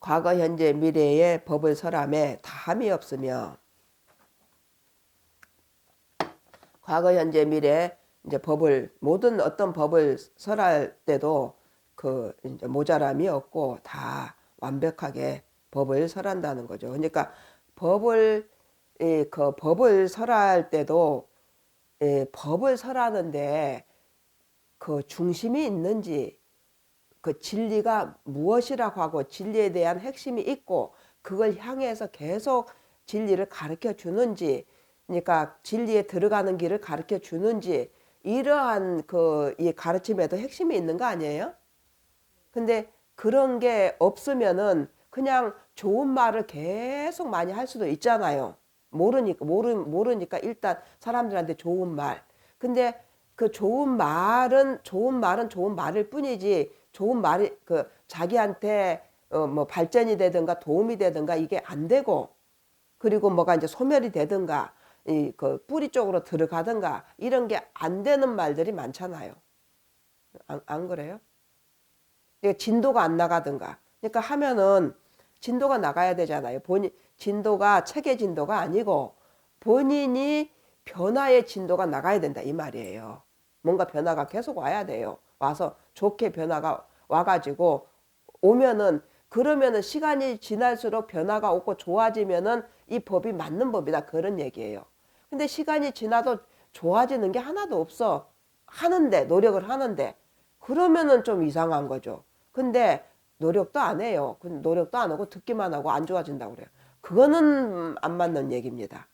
과거, 현재, 미래의 법을 설함에 다함이 없으며 과거, 현재, 미래 이제 법을 모든 어떤 법을 설할 때도 그 이제 모자람이 없고 다 완벽하게 법을 설한다는 거죠. 그러니까 법을 그 법을 설할 때도 법을 설하는데 그 중심이 있는지 그 진리가 무엇이라고 하고 진리에 대한 핵심이 있고 그걸 향해서 계속 진리를 가르쳐 주는지 그러니까 진리에 들어가는 길을 가르쳐 주는지 이러한 그 이 가르침에도 핵심이 있는 거 아니에요? 근데 그런 게 없으면은 그냥 좋은 말을 계속 많이 할 수도 있잖아요. 모르니까 일단 사람들한테 좋은 말. 근데 그 좋은 말은 좋은 말일 뿐이지 좋은 말이 그 자기한테 뭐 발전이 되든가 도움이 되든가 이게 안 되고 그리고 뭐가 이제 소멸이 되든가 이 그 뿌리 쪽으로 들어가든가 이런 게 안 되는 말들이 많잖아요. 안 그래요? 진도가 안 나가든가. 그러니까 하면은 진도가 나가야 되잖아요. 진도가 책의 진도가 아니고 본인이 변화의 진도가 나가야 된다 이 말이에요. 뭔가 변화가 계속 와야 돼요. 와서 좋게 변화가 와가지고 오면은 그러면은 시간이 지날수록 변화가 오고 좋아지면은 이 법이 맞는 법이다 그런 얘기예요. 근데 시간이 지나도 좋아지는 게 하나도 없어. 하는데 노력을 하는데 그러면은 좀 이상한 거죠. 근데 노력도 안 해요. 노력도 안 하고 듣기만 하고 안 좋아진다고 그래요. 그거는 안 맞는 얘기입니다.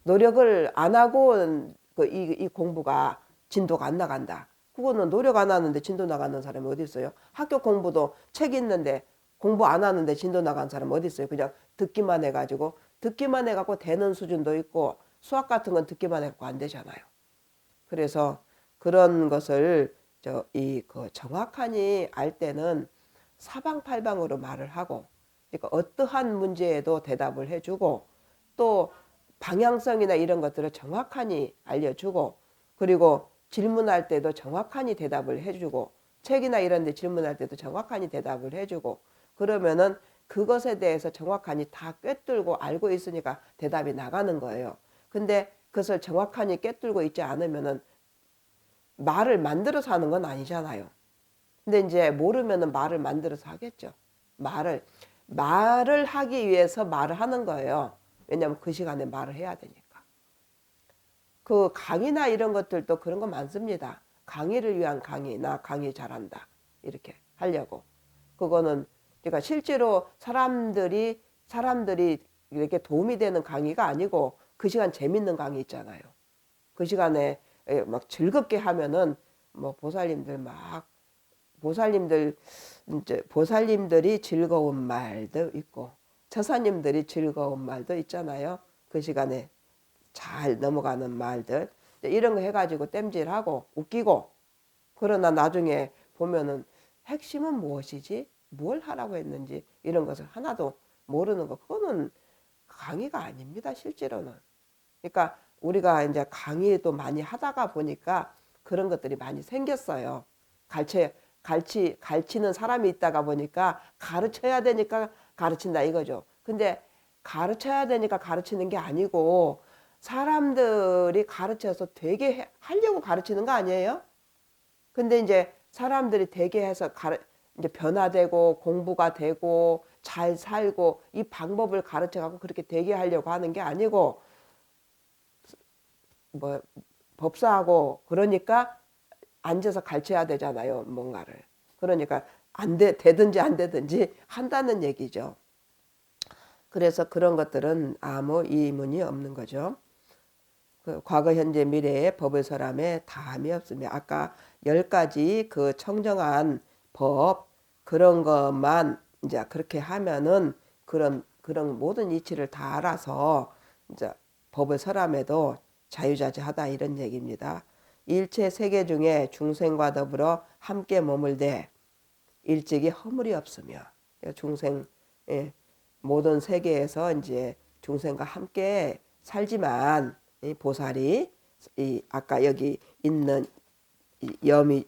노력을 안 하고 이 공부가 진도가 안 나간다. 그거는 노력 안 하는데 진도 나가는 사람이 어디 있어요? 학교 공부도 책 있는데 공부 안 하는데 진도 나간 사람 어디 있어요? 그냥 듣기만 해가지고 되는 수준도 있고 수학 같은 건 듣기만 해갖고 안 되잖아요. 그래서 그런 것을 그 정확하니 알 때는 사방팔방으로 말을 하고 그러니까 어떠한 문제에도 대답을 해주고 또 방향성이나 이런 것들을 정확하니 알려주고 그리고 질문할 때도 정확하니 대답을 해주고 책이나 이런 데 질문할 때도 정확하니 대답을 해주고 그러면은 그것에 대해서 정확하니 다 꿰뚫고 알고 있으니까 대답이 나가는 거예요. 근데 그것을 정확하니 꿰뚫고 있지 않으면은 말을 만들어서 하는 건 아니잖아요. 근데 이제 모르면은 말을 만들어서 하겠죠. 말을 하기 위해서 말을 하는 거예요. 왜냐하면 그 시간에 말을 해야 되니까. 그 강의나 이런 것들도 그런 거 많습니다. 강의를 위한 강의, 나 강의 잘한다. 이렇게 하려고. 그거는 그러니까 실제로 사람들이 이렇게 도움이 되는 강의가 아니고 그 시간 재밌는 강의 있잖아요. 그 시간에 막 즐겁게 하면은 뭐 보살님들이 즐거운 말도 있고 처사님들이 즐거운 말도 있잖아요. 그 시간에 잘 넘어가는 말들 이런 거 해가지고 땜질하고 웃기고 그러나 나중에 보면은 핵심은 무엇이지? 뭘 하라고 했는지 이런 것을 하나도 모르는 거 그거는 강의가 아닙니다. 실제로는. 그러니까 우리가 이제 강의도 많이 하다가 보니까 그런 것들이 많이 생겼어요. 가르치는 사람이 있다가 보니까 가르쳐야 되니까 가르친다 이거죠. 근데 가르쳐야 되니까 가르치는 게 아니고 사람들이 가르쳐서 되게 하려고 가르치는 거 아니에요? 근데 이제 사람들이 되게 해서 이제 변화되고 공부가 되고 잘 살고 이 방법을 가르쳐 갖고 그렇게 되게 하려고 하는 게 아니고 뭐 법사하고 그러니까 앉아서 가르쳐야 되잖아요. 뭔가를. 그러니까 되든지 안 되든지 한다는 얘기죠. 그래서 그런 것들은 아무 의문이 없는 거죠. 그 과거, 현재, 미래의 법을 설함에 다함이 없으며 아까 10가지 그 청정한 법 그런 것만 이제 그렇게 하면은 그런 모든 이치를 다 알아서 이제 법을 설함에도 자유자재하다 이런 얘기입니다. 일체 세계 중에 중생과 더불어 함께 머물되 일찍이 허물이 없으며 중생 모든 세계에서 이제 중생과 함께 살지만 이 보살이 아까 여기 있는 염이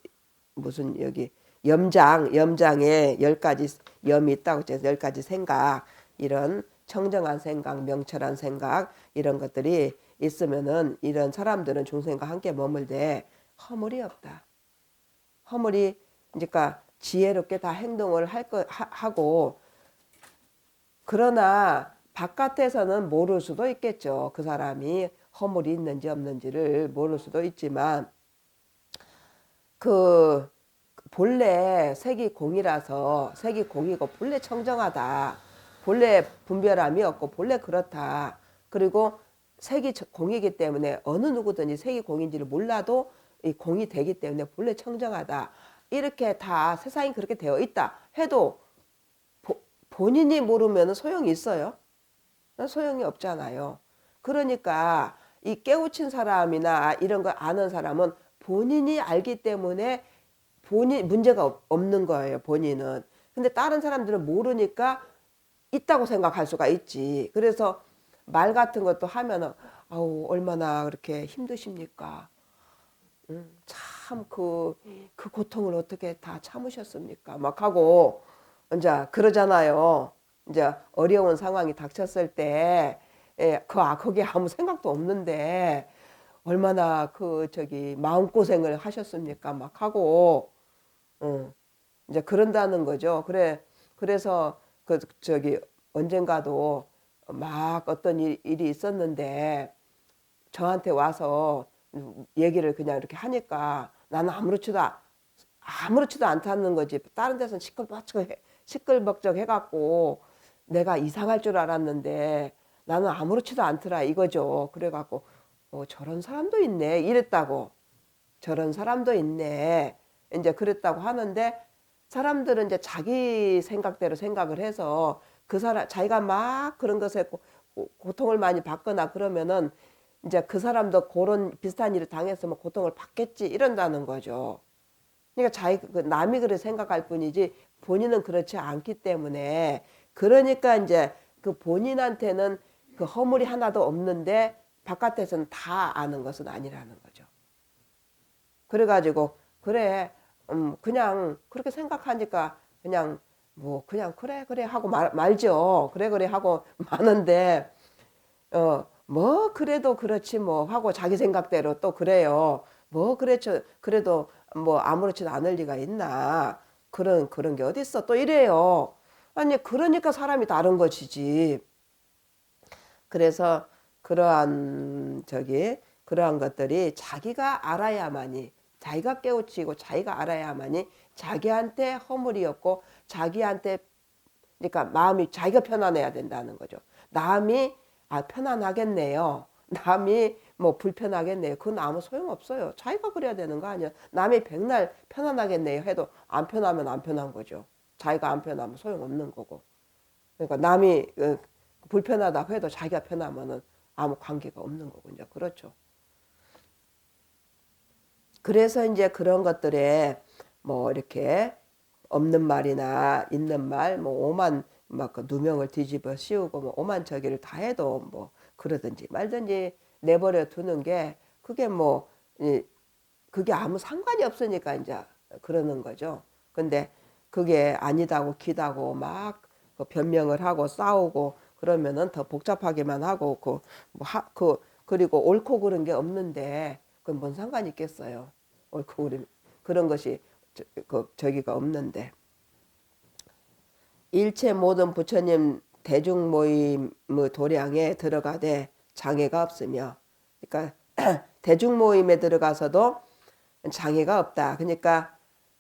무슨 여기 염장에 10가지 염이 있다고 해서 10가지 생각, 이런 청정한 생각, 명철한 생각, 이런 것들이 있으면은 이런 사람들은 중생과 함께 머물되 허물이 없다. 허물이, 그러니까 지혜롭게 다 행동을 하고, 그러나 바깥에서는 모를 수도 있겠죠. 그 사람이 허물이 있는지 없는지를 모를 수도 있지만, 그 본래 색이 공이라서, 색이 공이고 본래 청정하다, 본래 분별함이 없고 본래 그렇다, 그리고 색이 공이기 때문에 어느 누구든지 색이 공인지를 몰라도 이 공이 되기 때문에 본래 청정하다, 이렇게 다 세상이 그렇게 되어 있다 해도 본인이 모르면 소용이 있어요? 소용이 없잖아요. 그러니까 이 깨우친 사람이나 이런 거 아는 사람은 본인이 알기 때문에 문제가 없는 거예요, 본인은. 근데 다른 사람들은 모르니까 있다고 생각할 수가 있지. 그래서 말 같은 것도 하면은, 아우, 얼마나 그렇게 힘드십니까? 참, 그 고통을 어떻게 다 참으셨습니까? 막 하고, 이제 그러잖아요. 이제 어려운 상황이 닥쳤을 때, 예, 거기에 아무 생각도 없는데, 얼마나 마음고생을 하셨습니까? 막 하고, 이제 그런다는 거죠. 그래서 언젠가도 막 어떤 일이 있었는데 저한테 와서 얘기를 그냥 이렇게 하니까 나는 아무렇지도 않다는 거지. 다른 데서는 시끌벅적 해갖고 내가 이상할 줄 알았는데 나는 아무렇지도 않더라 이거죠. 그래갖고 저런 사람도 있네 이랬다고. 저런 사람도 있네. 이제 그랬다고 하는데, 사람들은 이제 자기 생각대로 생각을 해서 자기가 막 그런 것에 고통을 많이 받거나 그러면은 이제 그 사람도 그런 비슷한 일을 당했으면 고통을 받겠지 이런다는 거죠. 그러니까 남이 그렇게 생각할 뿐이지 본인은 그렇지 않기 때문에, 그러니까 이제 그 본인한테는 그 허물이 하나도 없는데 바깥에서는 다 아는 것은 아니라는 거죠. 그래가지고 그래, 그냥 그렇게 생각하니까 그냥 그냥 그래 하고 말죠. 그래 하고 마는데, 뭐 그래도 그렇지 뭐 하고 자기 생각대로 또 그래요. 뭐 그래도 뭐 아무렇지도 않을 리가 있나, 그런 게 어딨어 또 이래요. 아니 그러니까 사람이 다른 것이지. 그래서 그러한 것들이 자기가 알아야만이, 자기가 깨우치고 자기가 알아야만이 자기한테 허물이 없고 자기한테, 그러니까 마음이 자기가 편안해야 된다는 거죠. 남이 편안하겠네요. 남이 뭐 불편하겠네요. 그건 아무 소용없어요. 자기가 그래야 되는 거 아니야. 남이 백날 편안하겠네요 해도 안 편하면 안 편한 거죠. 자기가 안 편하면 소용없는 거고. 그러니까 남이 불편하다고 해도 자기가 편하면은 아무 관계가 없는 거고, 이제 그렇죠. 그래서 이제 그런 것들에 뭐 이렇게 없는 말이나 있는 말, 뭐 오만 막그 누명을 뒤집어 씌우고 뭐 오만저기를 다 해도 뭐 그러든지 말든지 내버려 두는 게, 그게 그게 아무 상관이 없으니까 이제 그러는 거죠. 근데 그게 아니다고 기다고 막 그 변명을 하고 싸우고 그러면은 더 복잡하게만 하고 그리고 옳고 그른 게 없는데 그건 뭔 상관이 있겠어요. 옳고 그런 것이 저기가 없는데. 일체 모든 부처님 대중 모임의 도량에 들어가되 장애가 없으며, 그러니까 대중 모임에 들어가서도 장애가 없다. 그러니까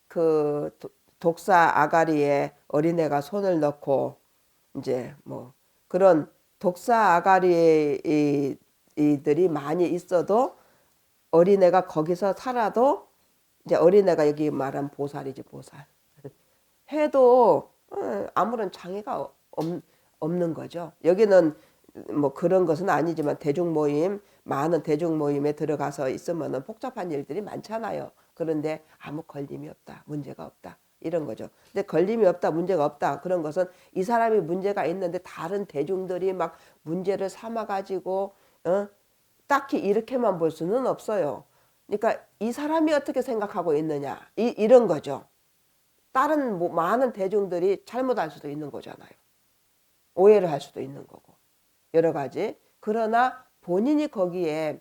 그 독사 아가리에 어린애가 손을 넣고 이제 뭐 그런 독사 아가리들이 많이 있어도, 어린애가 거기서 살아도, 이제 어린애가 여기 말한 보살이지 보살 해도 아무런 장애가 없는 거죠. 여기는 뭐 그런 것은 아니지만 많은 대중 모임에 들어가서 있으면 복잡한 일들이 많잖아요. 그런데 아무 걸림이 없다, 문제가 없다, 이런 거죠. 근데 걸림이 없다, 문제가 없다, 그런 것은 이 사람이 문제가 있는데 다른 대중들이 막 문제를 삼아 가지고 딱히 이렇게만 볼 수는 없어요. 그러니까 이 사람이 어떻게 생각하고 있느냐, 이런 거죠. 다른 많은 대중들이 잘못할 수도 있는 거잖아요. 오해를 할 수도 있는 거고 여러 가지. 그러나 본인이 거기에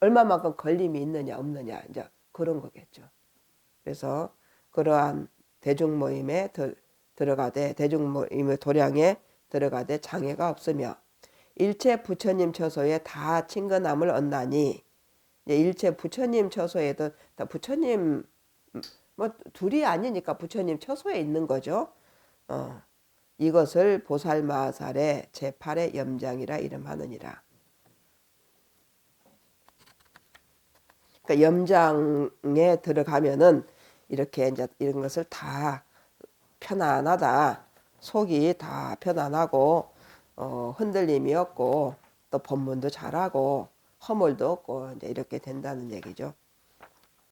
얼마만큼 걸림이 있느냐 없느냐 이제 그런 거겠죠. 그래서 그러한 대중 모임에 들어가되 대중 모임의 도량에 들어가되 장애가 없으며 일체 부처님 처소에 다 친근함을 얻나니 일체 부처님 처소에도 다 부처님 뭐 둘이 아니니까 부처님 처소에 있는 거죠. 이것을 보살마살의 제8의 염장이라 이름하느니라. 그러니까 염장에 들어가면은 이렇게 이제 이런 것을 다 편안하다. 속이 다 편안하고 흔들림이 없고 또 법문도 잘하고 허물도 없고 이제 이렇게 된다는 얘기죠.